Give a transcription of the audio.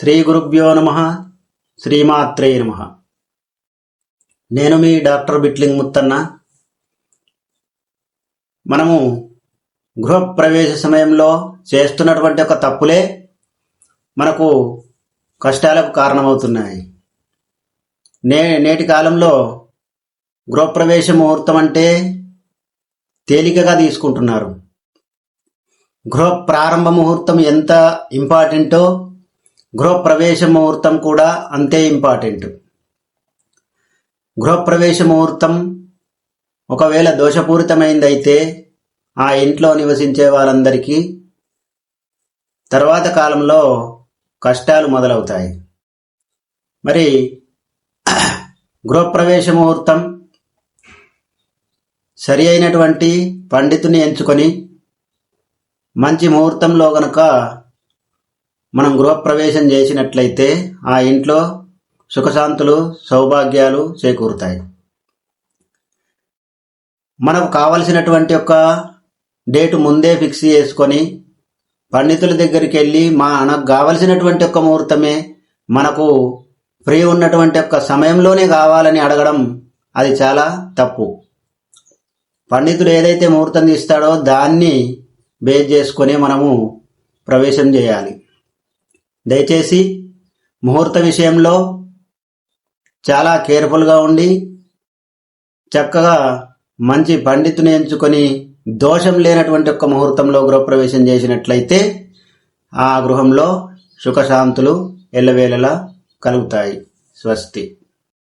శ్రీ గురుభ్యో నమః. శ్రీమాత్రే నమః. నేను మీ డాక్టర్ బిట్లింగ్ ముత్తన్న. మనము గృహప్రవేశ సమయంలో చేస్తున్నటువంటి ఒక తప్పులే మనకు కష్టాలకు కారణమవుతున్నాయి. నేటి కాలంలో గృహప్రవేశ ముహూర్తం అంటే తేలికగా తీసుకుంటున్నారు. గృహ ప్రారంభ ముహూర్తం ఎంత ఇంపార్టెంటో గృహప్రవేశ ముహూర్తం కూడా అంతే ఇంపార్టెంట్. గృహప్రవేశ ముహూర్తం ఒకవేళ దోషపూరితమైందైతే ఆ ఇంట్లో నివసించే వారందరికీ తర్వాత కాలంలో కష్టాలు మొదలవుతాయి. మరి గృహప్రవేశ ముహూర్తం సరి అయినటువంటి పండితుని ఎంచుకొని మంచి ముహూర్తంలో గనక మనం గృహప్రవేశం చేసినట్లయితే ఆ ఇంట్లో సుఖశాంతులు సౌభాగ్యాలు చేకూరుతాయి. మనకు కావలసినటువంటి ఒక డేటు ముందే ఫిక్స్ చేసుకొని పండితుల దగ్గరికి వెళ్ళి మనకు కావలసినటువంటి ఒక ముహూర్తమే మనకు ఫ్రీ ఉన్నటువంటి ఒక సమయంలోనే కావాలని అడగడం అది చాలా తప్పు. పండితుడు ఏదైతే ముహూర్తం తీస్తాడో దాన్ని బేస్ చేసుకొని మనము ప్రవేశం చేయాలి. దయచేసి ముహూర్త విషయంలో చాలా కేర్ఫుల్గా ఉండి చక్కగా మంచి పండితుని ఎంచుకొని దోషం లేనటువంటి ఒక్క ముహూర్తంలో గృహప్రవేశం చేసినట్లయితే ఆ గృహంలో సుఖశాంతులు ఎల్లవేళలా కలుగుతాయి. స్వస్తి.